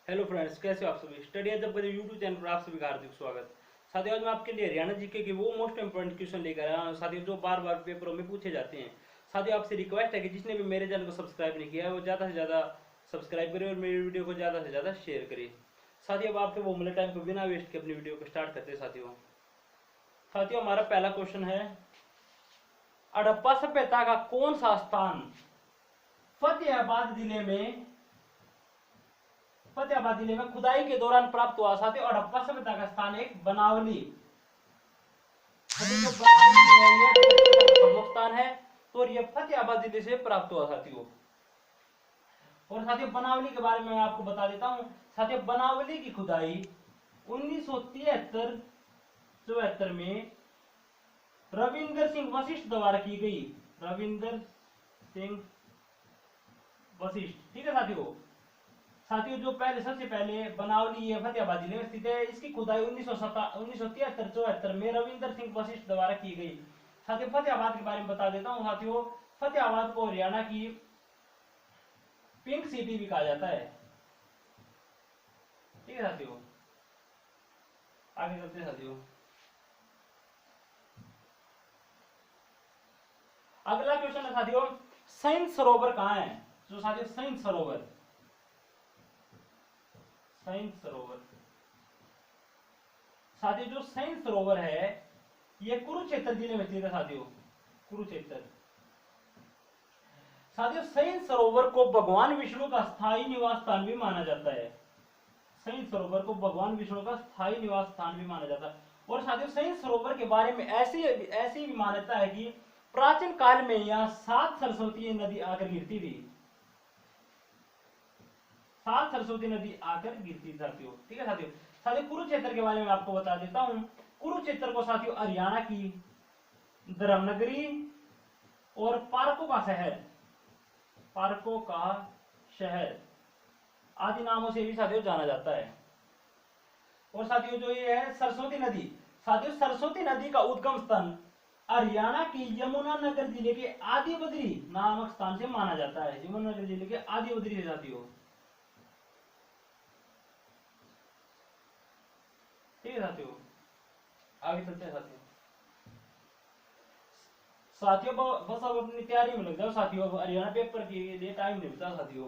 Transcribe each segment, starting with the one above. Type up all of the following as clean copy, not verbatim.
Hello friends, कैसे हो आप सभी। स्टडी एज पर यूट्यूब चैनल पर आप सभी का हार्दिक स्वागत। साथियों, आज मैं आपके लिए हरियाणा जीके के वो मोस्ट इंपोर्टेंट क्वेश्चन लेकर आया हूं साथियों, जो बार बार पेपरों में पूछे जाते हैं। साथियों, आपसे रिक्वेस्ट है कि जिसने भी मेरे चैनल को सब्सक्राइब नहीं किया है वो ज़्यादा से ज़्यादा सब्सक्राइब करें और मेरी वीडियो को ज़्यादा से ज़्यादा शेयर करें। साथियों, अब आपके वो मूल्य टाइम को बिना वेस्ट के अपनी वीडियो को स्टार्ट करते हैं। साथियों, हमारा पहला क्वेश्चन है, हड़प्पा सभ्यता का कौन सा स्थान फतेहाबाद जिले में खुदाई के दौरान प्राप्त हुआ। साथियों, हड़प्पा सभ्यता का स्थान एक बनावली, जो बनावली है ये प्रमुख स्थान है और ये फतेहाबाद जिले से प्राप्त हुआ साथियों। और साथियों, बनावली के बारे में मैं आपको बता देता हूं। साथियों, बनावली की खुदाई 1973-74 में रविंदर सिंह वशिष्ठ द्वारा की गई। रविंदर सिंह वशिष्ठ, ठीक है साथियों। साथियों, जो पहले सबसे पहले बनावली है फतेहाबाद जिले में स्थित है, इसकी खुदाई 1973-74 में रविंदर सिंह वशिष्ठ द्वारा की गई। साथियों, फतेहाबाद के बारे में बता देता हूं। साथियों, फतेहाबाद को हरियाणा की पिंक सिटी भी कहा जाता है, ठीक है साथियों। आगे चलते हैं साथियों। अगला क्वेश्चन है साथियों, सैंत सरोवर कहां है। जो साथियों सैंत सरोवर साथियों, जो सैंत सरोवर है ये कुरुक्षेत्र जिले में स्थित है साथियों। कुरुक्षेत्र। साथियों, सैंत सरोवर को भगवान विष्णु का स्थायी निवास स्थान भी माना जाता है। सैंत सरोवर को भगवान विष्णु का स्थायी निवास स्थान भी माना जाता है। और साथियों, सैंत सरोवर के बारे में ऐसी भी मान्यता है कि प्राचीन काल में यहाँ 7 सरस्वती नदी आकर गिरती थी। 7 सरस्वती नदी आकर गिरती थी साथियों, ठीक है साथियों। साथियों, कुरुक्षेत्र के बारे में आपको बता देता हूं। कुरुक्षेत्र को साथियों हरियाणा की धर्मनगरी और पार्कों का शहर आदि नामों से भी साथियों जाना जाता है। और साथियों, जो ये है सरस्वती नदी, साथियों सरस्वती नदी का उद्गम स्थान हरियाणा के यमुनानगर जिले के आदि बद्री नामक स्थान से माना जाता है। यमुनानगर जिले के आदि बद्री से साथियों, ठीक है साथियों। आगे चलते हैं साथियों। साथियों, बस अब अपनी तैयारी में लग जाओ साथियों, हरियाणा पेपर के लिए टाइम नहीं बचा साथियों।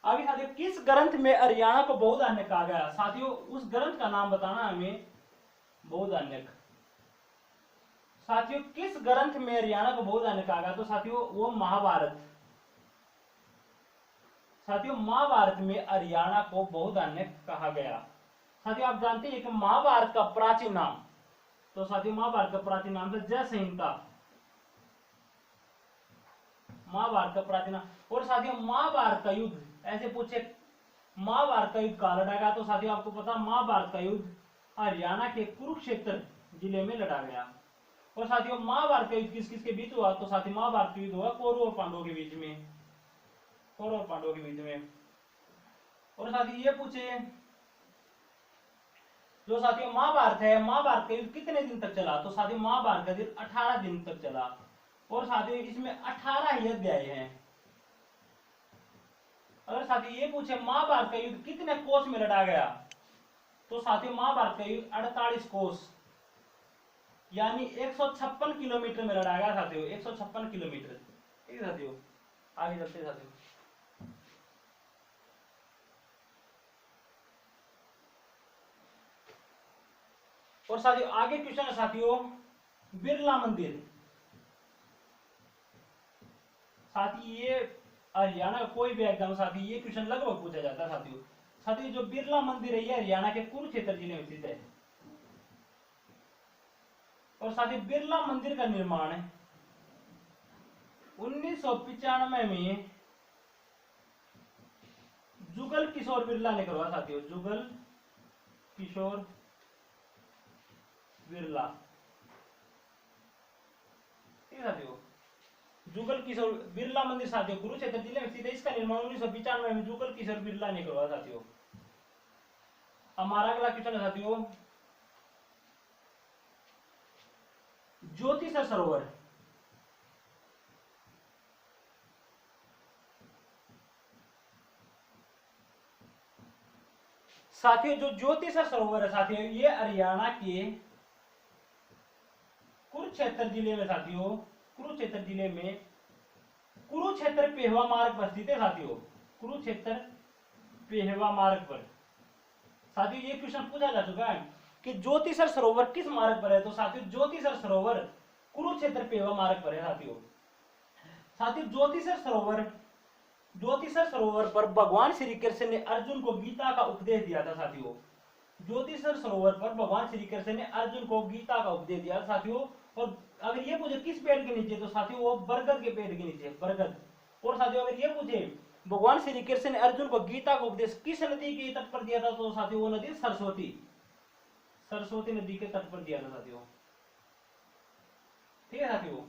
आगे साथियों, किस ग्रंथ में हरियाणा को बहुधान्य कहा गया। साथियों, उस ग्रंथ का नाम बताना हमें। बहुधान्यक। साथियों, किस ग्रंथ में हरियाणा को बहुधान्य कहा गया, तो साथियों वो महाभारत। साथियों, महाभारत में हरियाणा को बहुधान्य कहा गया। साथियों, आप जानते हैं कि महाभारत का प्राचीन नाम, तो साथियों महाभारत का प्राचीन नाम था जय संहिता। महाभारत का प्राचीन नाम। और साथियों, महाभारत का युद्ध ऐसे पूछे, महाभारत का युद्ध कहां लड़ा गया, तो साथियों आपको पता, महाभारत का युद्ध हरियाणा के कुरुक्षेत्र जिले में लड़ा गया। और साथियों, महाभारत का युद्ध किस किस के बीच हुआ, तो साथियों महाभारत का युद्ध हुआ कौरव और पांडवों के बीच में। कौरव और पांडवों के बीच में। और साथियों ये पूछे, जो साथियों महाभारत है, महाभारत का युद्ध कितने दिन तक चला, तो साथियों महाभारत का युद्ध 18 दिन तक चला। और साथियों इसमें 18 ही अध्याय हैं। अगर साथियों ये पूछे महाभारत का युद्ध कितने कोस में लड़ा गया, तो साथियों महाभारत का युद्ध 48 कोस यानी 156 किलोमीटर में लड़ा गया साथियों। 156 किलोमीटर, ठीक है साथियों। आगे चलते हैं साथियों। और साथियों आगे क्वेश्चन है साथियों, बिरला मंदिर। साथी ये हरियाणा का कोई भी एग्जाम साथी ये क्वेश्चन लगभग पूछा जाता है साथियों। साथियों, जो बिरला मंदिर है ये हरियाणा के कुरुक्षेत्र जिले में स्थित है। और साथियों बिरला मंदिर का निर्माण 1995 में जुगल किशोर बिरला ने करवाया साथियों। जुगल किशोर बिरला, ठीक है साथियों। जुगल किशोर बिरला मंदिर साथियों कुरुक्षेत्र जिले में स्थित है। इसका निर्माण 1995 में जुगल किशोर बिरला ने करवाया साथियों। हमारा अगला क्वेश्चन है साथियों, ज्योतिषर सरोवर। साथियों जो ज्योतिसर सरोवर है साथियों, ये हरियाणा के कुरुक्षेत्र जिले में साथियों, कुरुक्षेत्र जिले में कुरुक्षेत्र पेहवा मार्ग पर स्थित है साथियों, कुरुक्षेत्र पेहवा मार्ग पर। साथियों ये क्वेश्चन पूछा जा चुका है कि ज्योतिसर सरोवर किस मार्ग पर है, तो साथियों ज्योतिसर सरोवर कुरुक्षेत्र पेहवा मार्ग पर है साथियों। साथियों ज्योतिसर सरोवर पर भगवान श्री कृष्ण ने अर्जुन को गीता का उपदेश दिया था साथियों। ज्योतिसर सरोवर पर भगवान श्री कृष्ण ने अर्जुन को गीता का उपदेश दिया था साथियों। और अगर ये पूछे किस पेड़ के नीचे, तो साथियों वो बरगद के पेड़ के नीचे, बरगद। और साथियों अगर ये पूछे भगवान श्री कृष्ण ने अर्जुन को गीता का उपदेश किस नदी के तट पर दिया था, तो साथियों वो नदी सरस्वती, सरस्वती नदी के तट पर दिया था साथियों। ठीक है साथियों।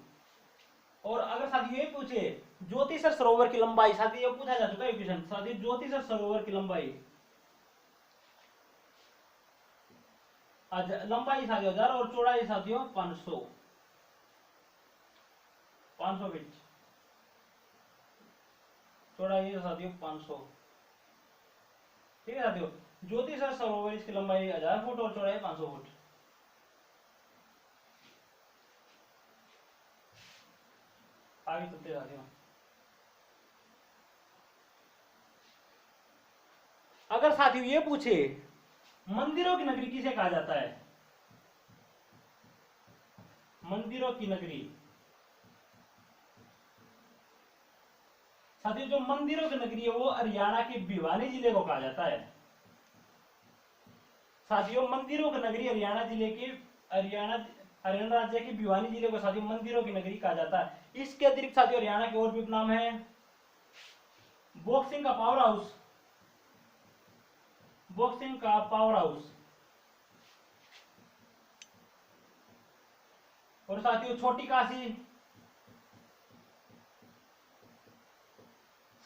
और अगर साथियों ये पूछे ज्योतिसर सरोवर की लंबाई, साथियों ये पूछा जा चुका है क्वेश्चन, साथियों ज्योतिसर सरोवर की लंबाई लंबाई साथियों 1000 और चौड़ाई साथियों 500 फीट, चौड़ाई है साथियों 500। ठीक है साथियों। ज्योतिसर सरोवर इसकी लंबाई 1000 फुट और चौड़ाई 500 फुट। आगे चलते साथियों। अगर साथियों ये पूछे मंदिरों की नगरी किसे कहा जाता है, मंदिरों की नगरी, साथियों जो मंदिरों की नगरी है वो हरियाणा के भिवानी जिले को कहा जाता है। साथियों मंदिरों की नगरी हरियाणा जिले के, हरियाणा राज्य के भिवानी जिले को साथियों मंदिरों की नगरी कहा जाता है। इसके अतिरिक्त साथियों हरियाणा के और भी उपनाम है, बॉक्सिंग का पावर हाउस, बॉक्सिंग का पावर हाउस, और साथियों छोटी काशी।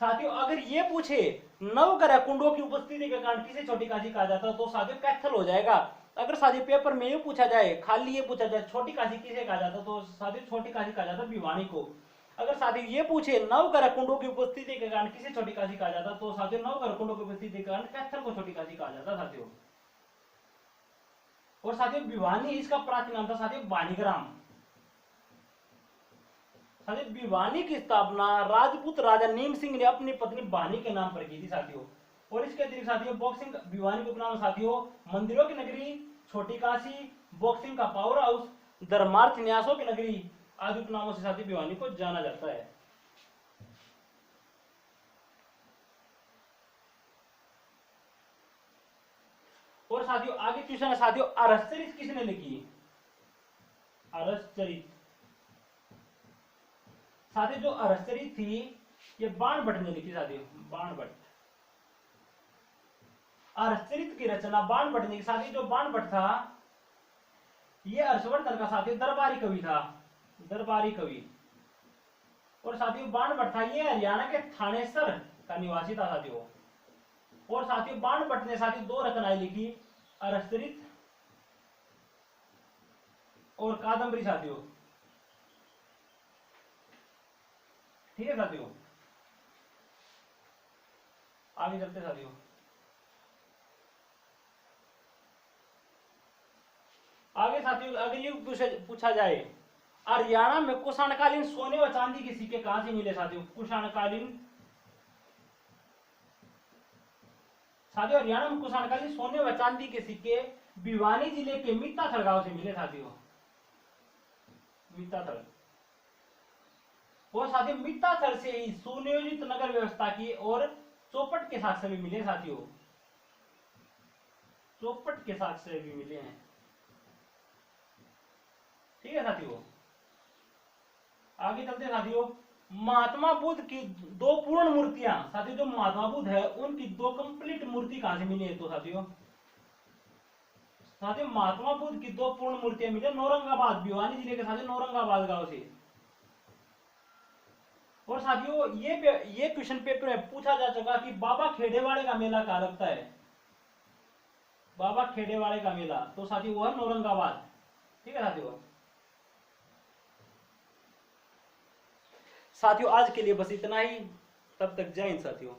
साथियों अगर ये पूछे नवग्रह कुंडों की उपस्थिति के कारण किसे छोटी काशी कहा जाता है, तो साथियों कैथल हो जाएगा। अगर साथियों पेपर में ये पूछा जाए, खाली ये पूछा जाए छोटी काशी किसे कहा जाता है, तो साथियों छोटी काशी कहा जाता है भिवानी को। अगर साथियों ये पूछे नवग्रह कुंडों की उपस्थिति के कारण किसे छोटी काशी कहा जाता है, तो साथियों नवग्रह कुंडों की उपस्थिति के कारण कैथल को छोटी काशी कहा जाता है साथियों। और साथियों भिवानी इसका प्राचीन नाम था साथियों बानीग्राम। साथियों भिवानी की स्थापना राजपूत राजा नीम सिंह ने अपनी पत्नी बानी के नाम पर की थी साथियों। और इसके अतिरिक्त साथियों बॉक्सिंग भिवानी के उपनाम साथियों मंदिरों की नगरी, छोटी काशी, बॉक्सिंग का पावर हाउस, धर्मार्थ न्यासों की नगरी आदि उपनामों से साथियों भिवानी को जाना जाता है। और साथियों आगे क्वेश्चन है साथियों अरसचरित किसने लिखी, अरसचरित। साथियों जो अरसचरित थी ये बाणभट्ट ने लिखी साथियों, बाणभट्ट। अरसचरित की रचना बाणभट्ट ने की। साथियों जो बाणभट्ट था ये हर्षवर्धन का साथियों दरबारी कवि था, दरबारी कवि। और साथियों बाणभट्ट था ये हरियाणा के थानेसर का निवासी था साथियों। और साथियों बाणभट्ट ने साथियों 2 रचनाएं लिखी, अरसचरित और कादम्बरी साथियों। ठीक है साथियों। आगे चलते साथियों। आगे साथियों अगर ये पूछा जाए हरियाणा में कुषाणकालीन सोने व चांदी के सिक्के कहां से मिले साथियों, कुषाणकालीन, साथियों हरियाणा में कुषाणकालीन सोने व चांदी के सिक्के भिवानी जिले के मित्ताथल गांव से मिले साथियों, मित्ताथल। और साथियों मित्ताथल से ही सुनियोजित नगर व्यवस्था की और चौपट के साक्ष्य भी मिले साथियों, चौपट के साक्ष्य भी मिले हैं। ठीक है साथियों। आगे चलते साथियों महात्मा बुद्ध की 2 पूर्ण मूर्तियां, साथियों जो महात्मा बुद्ध है उनकी 2 कंप्लीट मूर्ति कहां से मिली है, तो साथियों महात्मा बुद्ध की 2 पूर्ण मूर्तियां मिली नौरंगाबाद, भिवानी जिले के साथियों नौरंगाबाद गांव से। और साथियों ये क्वेश्चन पेपर में पूछा जा चुका कि बाबा खेड़ेवाड़े का मेला कहां लगता है, बाबा खेड़ेवाड़े का मेला, तो साथियों वो है नौरंगाबाद। ठीक है साथियों। साथियों आज के लिए बस इतना ही, तब तक जय हिंद साथियों।